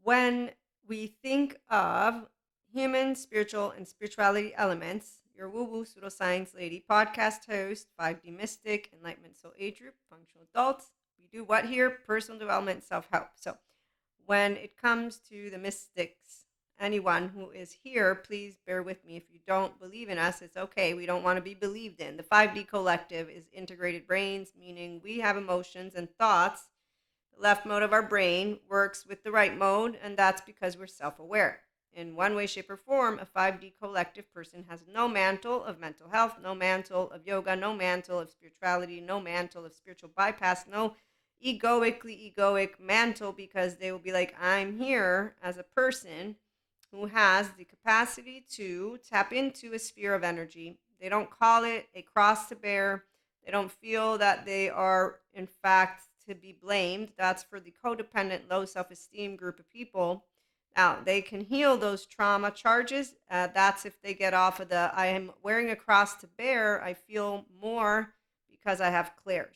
When we think of human, spiritual, and spirituality elements, your woo woo pseudoscience lady, podcast host, 5D mystic, enlightenment soul age group, functional adults. We do what here? Personal development, self help. So, when it comes to the mystics, anyone who is here, please bear with me. If you don't believe in us, it's okay. We don't want to be believed in. The 5D collective is integrated brains, meaning we have emotions and thoughts. The left mode of our brain works with the right mode, and that's because we're self aware. In one way, shape, or form, a 5D collective person has no mantle of mental health, no mantle of yoga, no mantle of spirituality, no mantle of spiritual bypass, no egoic mantle, because they will be like, I'm here as a person who has the capacity to tap into a sphere of energy. They don't call it a cross to bear. They don't feel that they are, in fact, to be blamed. That's for the codependent, low self esteem group of people. Now, they can heal those trauma charges. That's if they get off of the I am wearing a cross to bear. I feel more because I have clairs.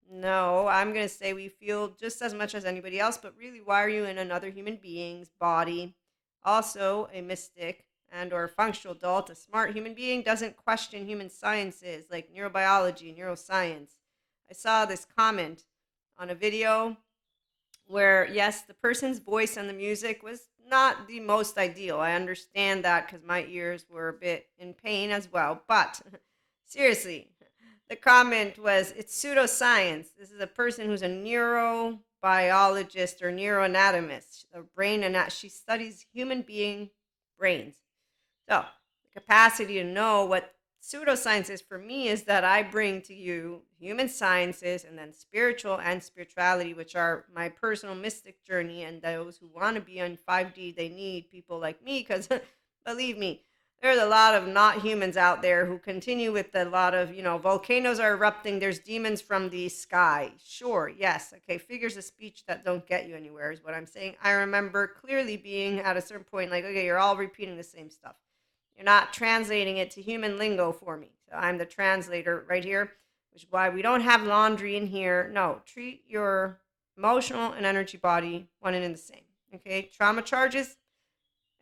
No, I'm going to say we feel just as much as anybody else, but really, why are you in another human being's body? Also, a mystic and or functional adult, a smart human being doesn't question human sciences like neurobiology, neuroscience. I saw this comment on a video where, yes, the person's voice and the music was not the most ideal. I understand that because my ears were a bit in pain as well. But seriously, the comment was, it's pseudoscience. This is a person who's a neurobiologist or neuroanatomist, a brain she studies human being brains. So the capacity to know what pseudoscience is for me is that I bring to you human sciences and then spiritual and spirituality, which are my personal mystic journey. And those who want to be on 5D, they need people like me because believe me, there's a lot of not humans out there who continue with a lot of, volcanoes are erupting. There's demons from the sky. Sure, yes. Okay, figures of speech that don't get you anywhere is what I'm saying. I remember clearly being at a certain point like, okay, you're all repeating the same stuff. You're not translating it to human lingo for me. So I'm the translator right here, which is why we don't have laundry in here. No, treat your emotional and energy body one and in the same. Okay, trauma charges.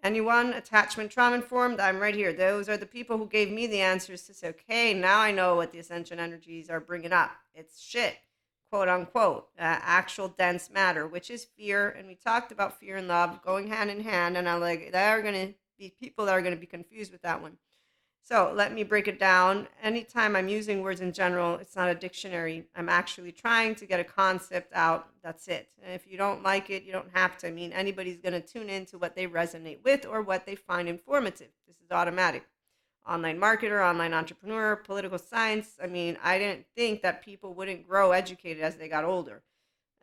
Anyone attachment trauma informed? I'm right here. Those are the people who gave me the answers to say, okay, now I know what the ascension energies are bringing up. It's shit, quote unquote, actual dense matter, which is fear. And we talked about fear and love going hand in hand. And I'm like, there are going to be people that are going to be confused with that one. So let me break it down. Anytime I'm using words in general, it's not a dictionary. I'm actually trying to get a concept out. That's it. And if you don't like it, you don't have to. I mean, anybody's going to tune into what they resonate with or what they find informative. This is automatic. Online marketer, online entrepreneur, political science. I mean, I didn't think that people wouldn't grow educated as they got older.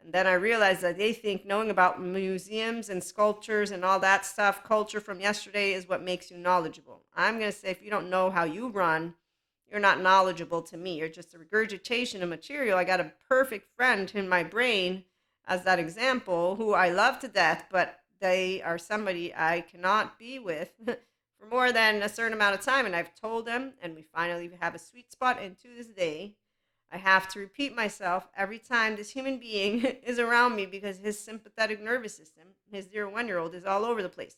And then I realized that they think knowing about museums and sculptures and all that stuff, culture from yesterday, is what makes you knowledgeable. I'm going to say if you don't know how you run, you're not knowledgeable to me. You're just a regurgitation of material. I got a perfect friend in my brain as that example who I love to death, but they are somebody I cannot be with for more than a certain amount of time. And I've told them, and we finally have a sweet spot. And to this day, I have to repeat myself every time this human being is around me because his sympathetic nervous system, his 0 1 year old, is all over the place.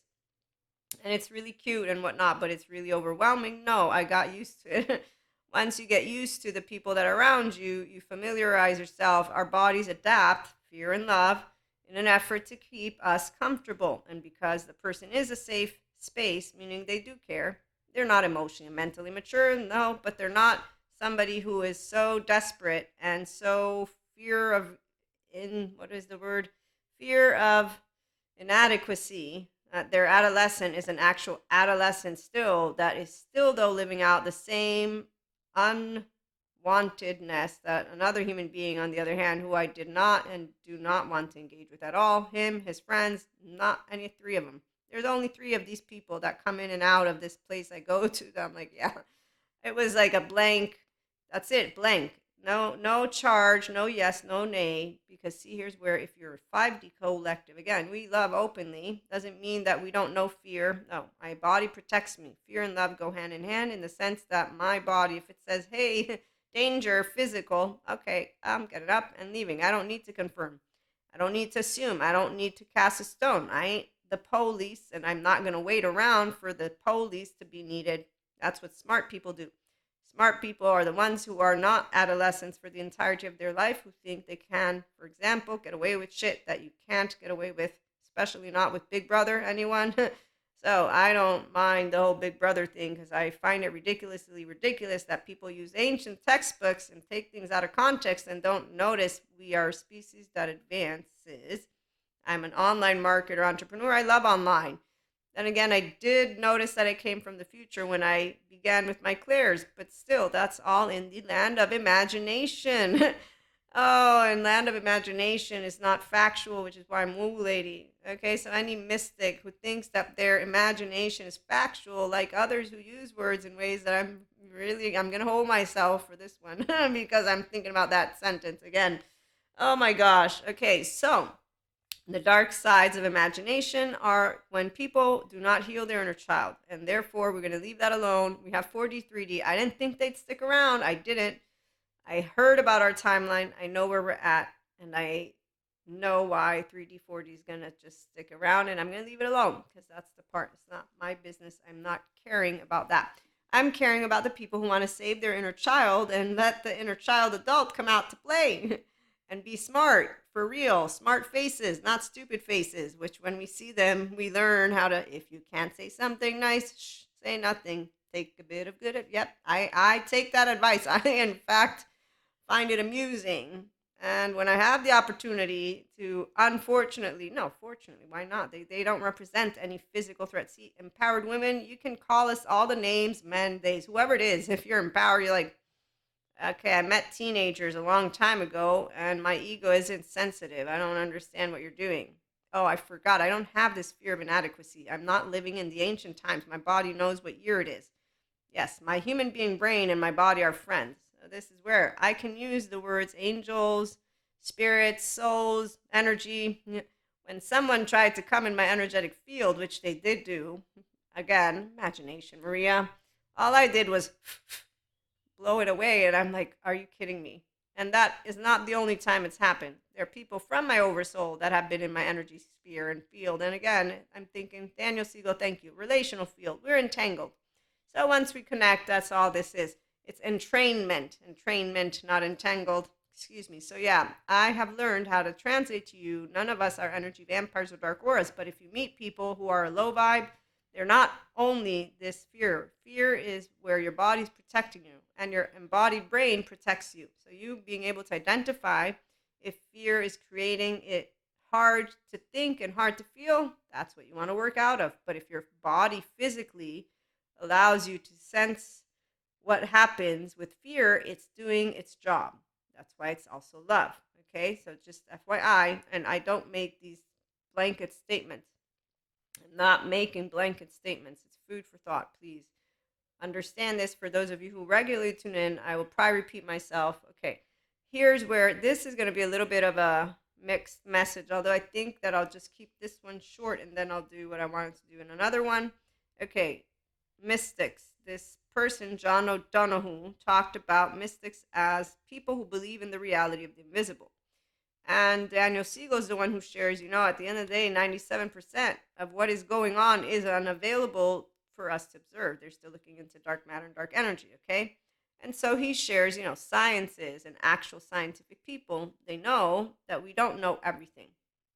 And it's really cute and whatnot, but it's really overwhelming. No, I got used to it. Once you get used to the people that are around you, you familiarize yourself. Our bodies adapt, fear and love, in an effort to keep us comfortable. And because the person is a safe space, meaning they do care, they're not emotionally and mentally mature, no, but they're not somebody who is so desperate and so fear of in what is the word fear of inadequacy. Their adolescent is an actual adolescent still that is still though living out the same unwantedness that another human being on the other hand who I did not and do not want to engage with at all, him, his friends, not any three of them. There's only three of these people that come in and out of this place I go to that I'm like, yeah, it was like a blank. That's it, blank. No charge, no yes, no nay. Because see, here's where if you're 5D collective, again, we love openly. Doesn't mean that we don't know fear. No, my body protects me. Fear and love go hand in hand in the sense that my body, if it says, hey, danger, physical, okay, I'm getting up and leaving. I don't need to confirm. I don't need to assume. I don't need to cast a stone. I ain't the police, and I'm not going to wait around for the police to be needed. That's what smart people do. Smart people are the ones who are not adolescents for the entirety of their life, who think they can, for example, get away with shit that you can't get away with, especially not with Big Brother, anyone? So I don't mind the whole Big Brother thing because I find it ridiculously ridiculous that people use ancient textbooks and take things out of context and don't notice we are a species that advances. I'm an online marketer, entrepreneur. I love online. Then again, I did notice that I came from the future when I began with my clairs, but still, that's all in the land of imagination. Oh, and land of imagination is not factual, which is why I'm woo lady. Okay, so any mystic who thinks that their imagination is factual, like others who use words in ways that I'm gonna hold myself for this one because I'm thinking about that sentence again. Oh my gosh. Okay, so the dark sides of imagination are when people do not heal their inner child, and therefore we're going to leave that alone. We have 4D, 3D. I didn't think they'd stick around. I didn't. I heard about our timeline. I know where we're at, and I know why 3D, 4D is going to just stick around, and I'm going to leave it alone because that's the part. It's not my business. I'm not caring about that. I'm caring about the people who want to save their inner child and let the inner child adult come out to play and be smart for real. Smart faces, not stupid faces, which when we see them, we learn how to, if you can't say something nice, say nothing. Take a bit of good. Yep, I take that advice. I, in fact, find it amusing. And when I have the opportunity to, unfortunately, no, fortunately, why not? They don't represent any physical threat. See, empowered women, you can call us all the names, men, theys, whoever it is. If you're empowered, you're like, okay, I met teenagers a long time ago, and my ego isn't sensitive. I don't understand what you're doing. Oh, I forgot. I don't have this fear of inadequacy. I'm not living in the ancient times. My body knows what year it is. Yes, my human being brain and my body are friends. So this is where I can use the words angels, spirits, souls, energy. When someone tried to come in my energetic field, which they did do, again, imagination, Maria, all I did was blow it away. And I'm like, are you kidding me? And that is not the only time it's happened. There are people from my oversoul that have been in my energy sphere and field. And again, I'm thinking, Daniel Siegel, thank you. Relational field. We're entangled. So once we connect, that's all this is. It's entrainment, not entangled. Excuse me. So yeah, I have learned how to translate to you. None of us are energy vampires or dark auras, but if you meet people who are low vibe, they're not only this fear. Fear is where your body's protecting you and your embodied brain protects you. So you being able to identify if fear is creating it hard to think and hard to feel, that's what you want to work out of. But if your body physically allows you to sense what happens with fear, it's doing its job. That's why it's also love. Okay, so just FYI, and I don't make these blanket statements. I'm not making blanket statements. It's food for thought, please. Understand this for those of you who regularly tune in. I will probably repeat myself. Okay, here's where this is going to be a little bit of a mixed message, although I think that I'll just keep this one short and then I'll do what I wanted to do in another one. Okay, mystics. This person, John O'Donohue, talked about mystics as people who believe in the reality of the invisible. And Daniel Siegel is the one who shares, at the end of the day, 97% of what is going on is unavailable for us to observe. They're still looking into dark matter and dark energy, okay? And so he shares, sciences and actual scientific people, they know that we don't know everything.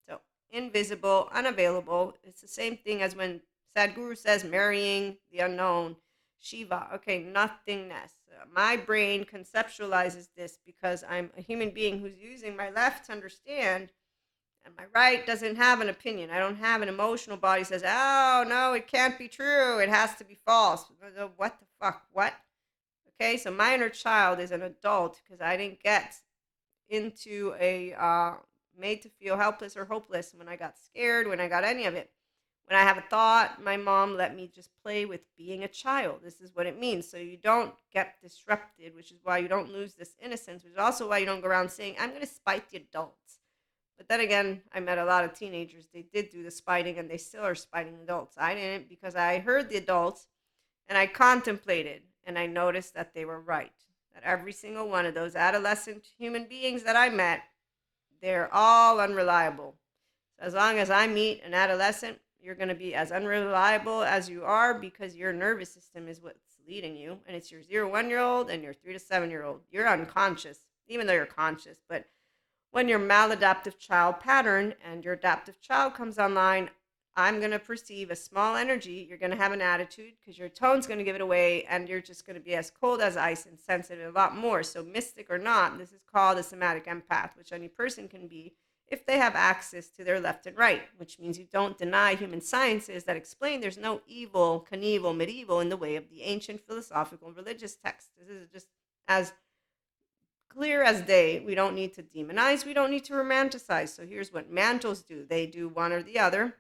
So invisible, unavailable, it's the same thing as when Sadhguru says marrying the unknown, Shiva, okay, nothingness. My brain conceptualizes this because I'm a human being who's using my left to understand, and my right doesn't have an opinion. I don't have an emotional body that says, oh, no, it can't be true. It has to be false. What the fuck? What? Okay, so my inner child is an adult because I didn't get into a made to feel helpless or hopeless when I got scared, when I got any of it. When I have a thought, my mom let me just play with being a child. This is what it means. So you don't get disrupted, which is why you don't lose this innocence, which is also why you don't go around saying, I'm going to spite the adults. But then again, I met a lot of teenagers. They did do the spiting, and they still are spiting adults. I didn't, because I heard the adults, and I contemplated, and I noticed that they were right. That every single one of those adolescent human beings that I met they're all unreliable. So as long as I meet an adolescent, you're going to be as unreliable as you are because your nervous system is what's leading you. And it's your 0 1 year old and your 3 to 7 year old. You're unconscious, even though you're conscious. But when your maladaptive child pattern and your adaptive child comes online, I'm going to perceive a small energy. You're going to have an attitude because your tone's going to give it away, and you're just going to be as cold as ice and sensitive a lot more. So, mystic or not, this is called a somatic empath, which any person can be if they have access to their left and right, which means you don't deny human sciences that explain there's no evil, Knievel, medieval in the way of the ancient philosophical and religious texts. This is just as clear as day. We don't need to demonize, we don't need to romanticize. So here's what mantles do, they do one or the other.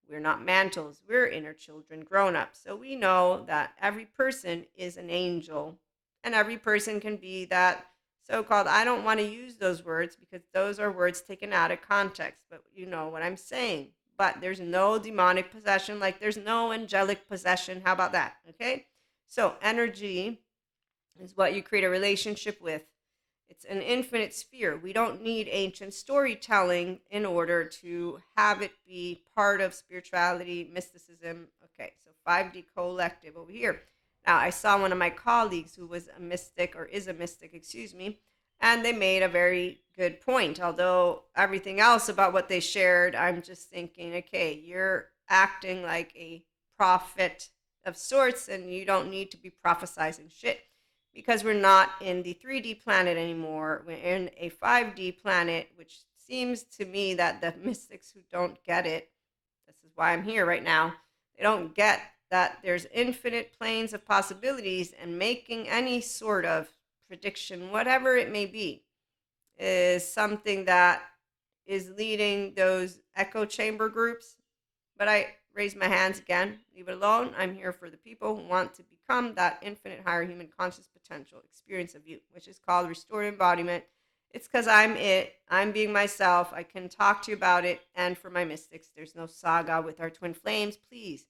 We're not mantles, we're inner children grown up. So we know that every person is an angel, and every person can be that so called, I don't want to use those words because those are words taken out of context, but you know what I'm saying. But there's no demonic possession, like there's no angelic possession. How about that? Okay. So energy is what you create a relationship with. It's an infinite sphere. We don't need ancient storytelling in order to have it be part of spirituality, mysticism. Okay, so 5D collective over here. Now, I saw one of my colleagues who was a mystic, or is a mystic, excuse me, and they made a very good point. Although everything else about what they shared, I'm just thinking, okay, you're acting like a prophet of sorts, and you don't need to be prophesizing shit because we're not in the 3D planet anymore. We're in a 5D planet, which seems to me that the mystics who don't get it, this is why I'm here right now, they don't get that there's infinite planes of possibilities, and making any sort of prediction, whatever it may be, is something that is leading those echo chamber groups. But I raise my hands again. Leave it alone. I'm here for the people who want to become that infinite higher human conscious potential experience of you, which is called restored embodiment. It's because I'm it. I'm being myself. I can talk to you about it. And for my mystics, there's no saga with our twin flames. Please,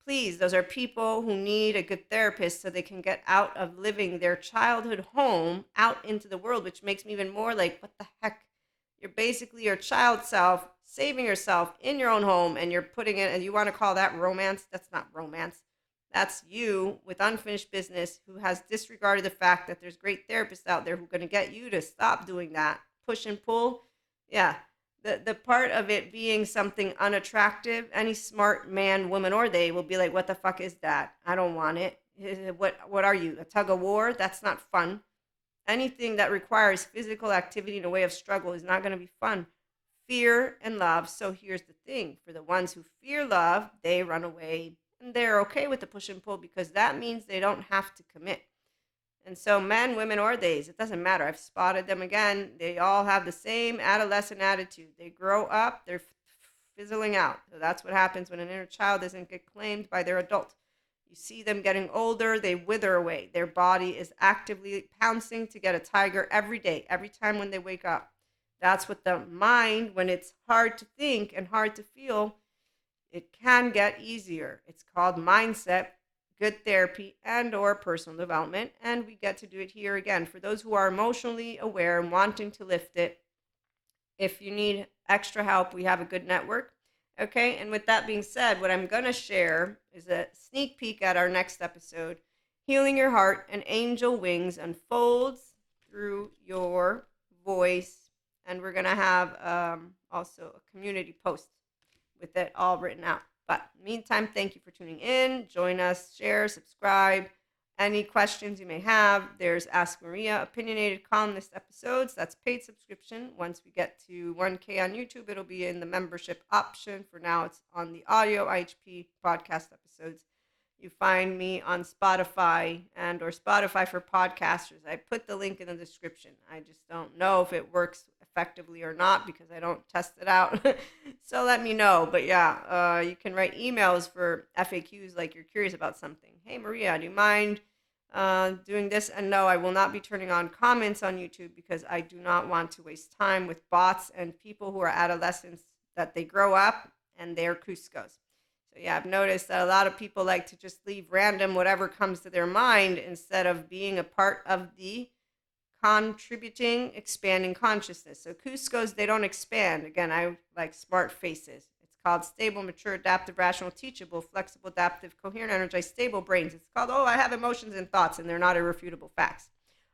please, those are people who need a good therapist so they can get out of living their childhood home out into the world, which makes me even more like, what the heck? You're basically your child self saving yourself in your own home, and you're putting it, and you want to call that romance? That's not romance. That's you with unfinished business who has disregarded the fact that there's great therapists out there who are going to get you to stop doing that. Push and pull. Yeah. The part of it being something unattractive, any smart man, woman, or they will be like, what the fuck is that? I don't want it. What are you? A tug of war? That's not fun. Anything that requires physical activity in a way of struggle is not going to be fun. Fear and love. So here's the thing, for the ones who fear love, they run away, and they're okay with the push and pull because that means they don't have to commit. And so men, women, or theys, it doesn't matter. I've spotted them again. They all have the same adolescent attitude. They grow up, they're fizzling out. So that's what happens when an inner child doesn't get claimed by their adult. You see them getting older, they wither away. Their body is actively pouncing to get a tiger every day, every time when they wake up. That's what the mind, when it's hard to think and hard to feel, it can get easier. It's called mindset, good therapy, and or personal development. And we get to do it here again. For those who are emotionally aware and wanting to lift it, if you need extra help, we have a good network. Okay, and with that being said, what I'm going to share is a sneak peek at our next episode. Healing Your Heart and Angel Wings unfolds through your voice. And we're going to have also a community post with it all written out. But meantime, thank you for tuning in. Join us, share, subscribe. Any questions you may have, there's Ask Maria opinionated columnist episodes. That's paid subscription. Once we get to 1K on YouTube, it'll be in the membership option. For now, it's on the audio IHP podcast episodes. You find me on Spotify and or Spotify for podcasters. I put the link in the description. I just don't know if it works effectively or not because I don't test it out. So let me know. But yeah, you can write emails for FAQs like you're curious about something. Hey, Maria, do you mind doing this? And no, I will not be turning on comments on YouTube because I do not want to waste time with bots and people who are adolescents that they grow up and they're Cuscos. So yeah, I've noticed that a lot of people like to just leave random whatever comes to their mind instead of being a part of the contributing, expanding consciousness. So Cusco's, they don't expand. Again, I like smart faces. It's called stable, mature, adaptive, rational, teachable, flexible, adaptive, coherent, energized, stable brains. It's called, oh, I have emotions and thoughts, and they're not irrefutable facts.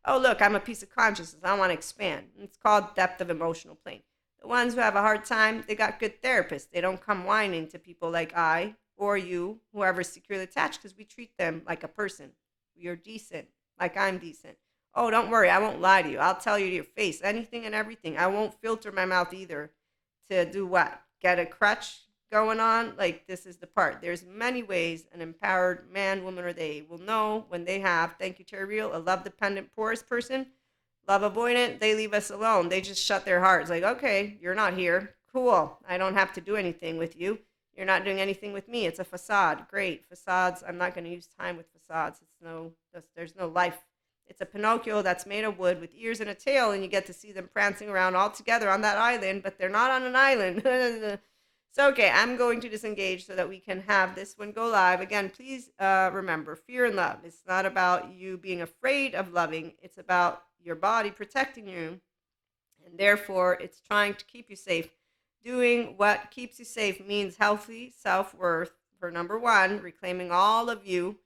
Oh, look, I'm a piece of consciousness. I want to expand. It's called depth of emotional plane. The ones who have a hard time, they got good therapists. They don't come whining to people like I or you, whoever's securely attached, because we treat them like a person. You're decent, like I'm decent. Oh, don't worry, I won't lie to you. I'll tell you to your face anything and everything. I won't filter my mouth either to do what? Get a crutch going on? Like, this is the part. There's many ways an empowered man, woman, or they will know when they have, thank you, Terry Real, a love dependent, porous person, love avoidant, they leave us alone. They just shut their hearts. Like, okay, you're not here. Cool. I don't have to do anything with you. You're not doing anything with me. It's a facade. Great. Facades. I'm not going to use time with facades. There's no life. It's a Pinocchio that's made of wood with ears and a tail, and you get to see them prancing around all together on that island, but they're not on an island. So, okay, I'm going to disengage so that we can have this one go live. Again, please remember, fear and love. It's not about you being afraid of loving. It's about your body protecting you, and therefore it's trying to keep you safe. Doing what keeps you safe means healthy self-worth for number one, reclaiming all of you,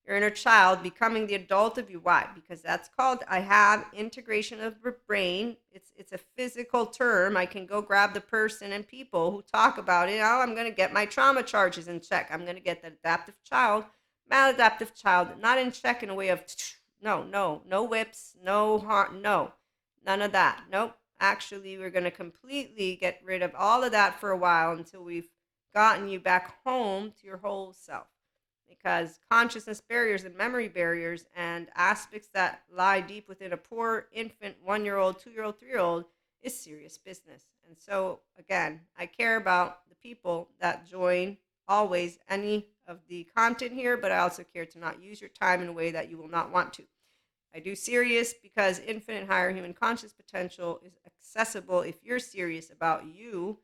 your inner child, becoming the adult of you. Why? Because that's called, I have integration of the brain. It's a physical term. I can go grab the person and people who talk about it. Oh, I'm going to get my trauma charges in check. I'm going to get the adaptive child, maladaptive child, not in check in a way of, no whips, no harm, no, none of that. Nope. Actually, we're going to completely get rid of all of that for a while until we've gotten you back home to your whole self. Because consciousness barriers and memory barriers and aspects that lie deep within a poor infant, 1 year old, 2 year old, 3 year old is serious business. And so, again, I care about the people that join always any of the content here, but I also care to not use your time in a way that you will not want to. I do serious because infinite higher human conscious potential is accessible if you're serious about you.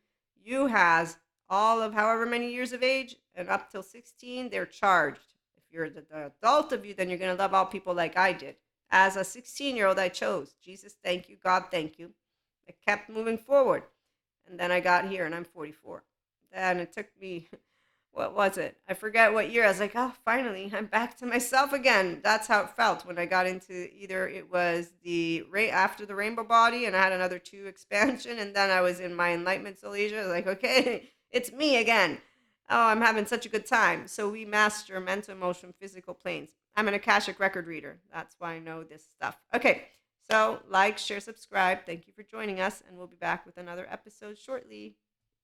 You has all of however many years of age and up till 16, they're charged. If you're the adult of you, then you're going to love all people like I did. As a 16-year-old, I chose. Jesus, thank you. God, thank you. I kept moving forward. And then I got here and I'm 44. Then it took me what was it? I forget what year. I was like, oh, finally, I'm back to myself again. That's how it felt when I got into either it was after the rainbow body and I had another 2 expansion, and then I was in my enlightenment soul Asia. I was like, okay, it's me again. Oh, I'm having such a good time. So we master mental, emotion, physical planes. I'm an Akashic record reader. That's why I know this stuff. Okay, so like, share, subscribe. Thank you for joining us, and we'll be back with another episode shortly.